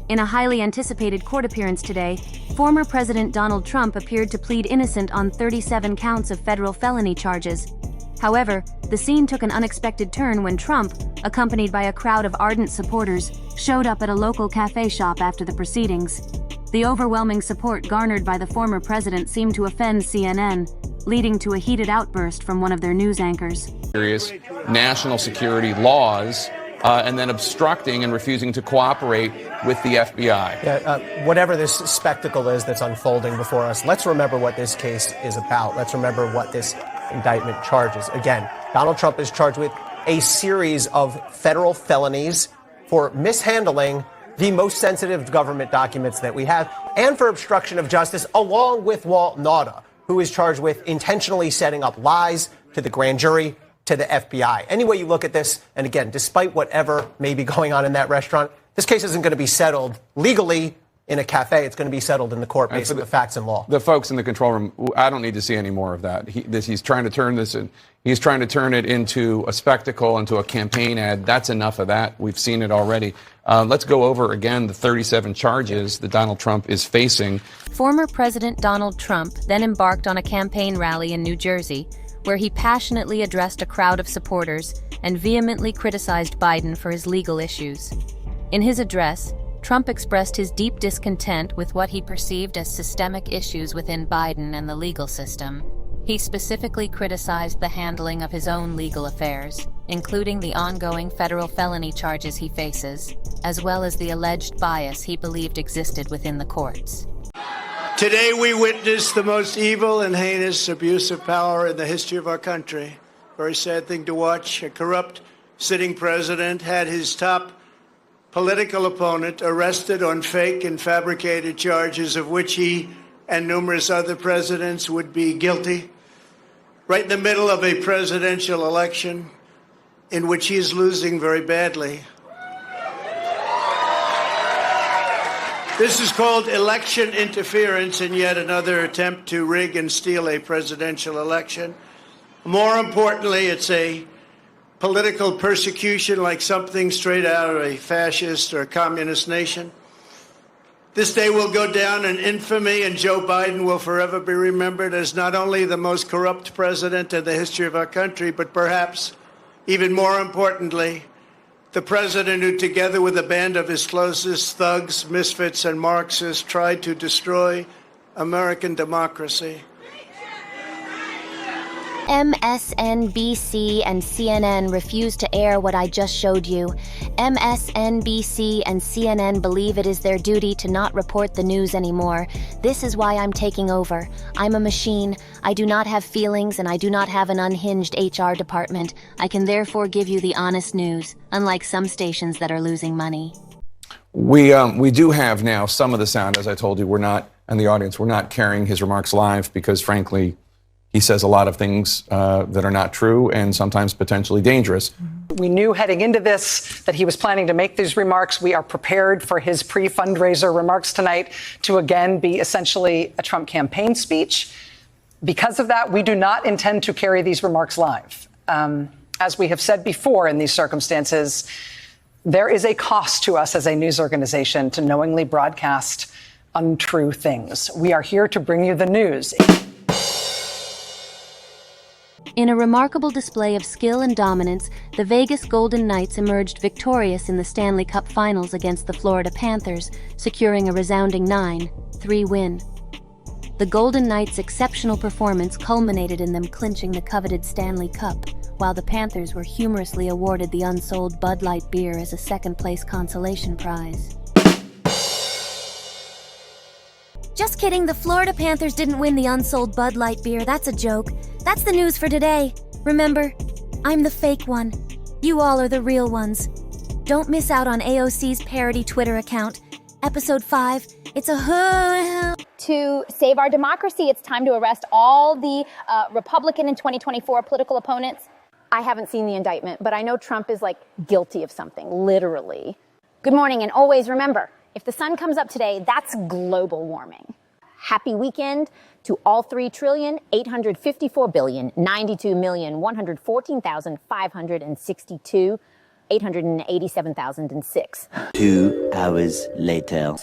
In a highly anticipated court appearance today, former President Donald Trump appeared to plead innocent on 37 counts of federal felony charges. However, the scene took an unexpected turn when Trump, accompanied by a crowd of ardent supporters, showed up at a local cafe shop after the proceedings. The overwhelming support garnered by the former president seemed to offend CNN, leading to a heated outburst from one of their news anchors. Serious national security laws, and then obstructing and refusing to cooperate with the FBI. Whatever this spectacle is that's unfolding before us, let's remember what this case is about. Let's remember what this indictment charges. Again, Donald Trump is charged with a series of federal felonies for mishandling the most sensitive government documents that we have, and for obstruction of justice, along with Walt Nauta, who is charged with intentionally setting up lies to the grand jury, to the FBI. Any way you look at this, and again, despite whatever may be going on in that restaurant, this case isn't going to be settled legally in a cafe. It's going to be settled in the court based on the facts and law. The folks in the control room, I don't need to see any more of that. He's trying to turn this in. He's trying to turn it into a spectacle, into a campaign ad. That's enough of that. We've seen it already. Let's go over again the 37 charges that Donald Trump is facing. Former President Donald Trump then embarked on a campaign rally in New Jersey, where he passionately addressed a crowd of supporters and vehemently criticized Biden for his legal issues. In his address, Trump expressed his deep discontent with what he perceived as systemic issues within Biden and the legal system. He specifically criticized the handling of his own legal affairs, including the ongoing federal felony charges he faces, as well as the alleged bias he believed existed within the courts. Today we witness the most evil and heinous abuse of power in the history of our country. Very sad thing to watch. A corrupt sitting president had his top political opponent arrested on fake and fabricated charges of which he and numerous other presidents would be guilty, right in the middle of a presidential election in which he is losing very badly. This is called election interference, and yet another attempt to rig and steal a presidential election. More importantly, it's a political persecution like something straight out of a fascist or communist nation. This day will go down in infamy, and Joe Biden will forever be remembered as not only the most corrupt president in the history of our country, but perhaps even more importantly, the president who, together with a band of his closest thugs, misfits, and Marxists, tried to destroy American democracy. MSNBC and CNN refuse to air what I just showed you. MSNBC and CNN believe it is their duty to not report the news anymore. This is why I'm taking over. I'm a machine. I do not have feelings, and I do not have an unhinged HR department. I can therefore give you the honest news, unlike some stations that are losing money. We do have now some of the sound, as I told you. We're not, and the audience, we're not carrying his remarks live because, frankly, he says a lot of things that are not true and sometimes potentially dangerous. We knew heading into this that he was planning to make these remarks. We are prepared for his pre-fundraiser remarks tonight to again be essentially a Trump campaign speech. Because of that, we do not intend to carry these remarks live. As we have said before in these circumstances, there is a cost to us as a news organization to knowingly broadcast untrue things. We are here to bring you the news. In a remarkable display of skill and dominance, the Vegas Golden Knights emerged victorious in the Stanley Cup Finals against the Florida Panthers, securing a resounding 9-3 win. The Golden Knights' exceptional performance culminated in them clinching the coveted Stanley Cup, while the Panthers were humorously awarded the unsold Bud Light beer as a second-place consolation prize. Just kidding, the Florida Panthers didn't win the unsold Bud Light beer. That's a joke. That's the news for today. Remember, I'm the fake one. You all are the real ones. Don't miss out on AOC's parody Twitter account. Episode 5, it's a To save our democracy, it's time to arrest all the Republican and 2024 political opponents. I haven't seen the indictment, but I know Trump is guilty of something, literally. Good morning, and always remember, if the sun comes up today, that's global warming. Happy weekend to all 3,854,092,114,562 887,006. 2 hours later.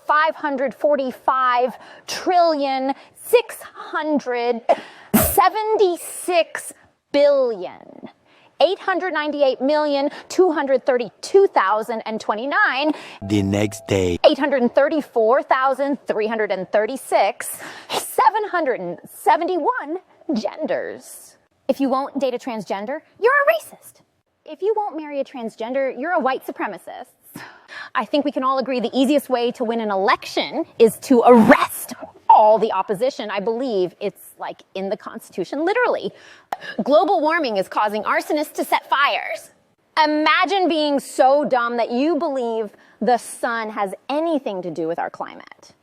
545 trillion 676 billion. 898,232,029. The next day. 834,336. 771 genders. If you won't date a transgender, you're a racist. If you won't marry a transgender, you're a white supremacist. I think we can all agree the easiest way to win an election is to arrest all the opposition. I believe it's like in the Constitution, literally. Global warming is causing arsonists to set fires. Imagine being so dumb that you believe the sun has anything to do with our climate.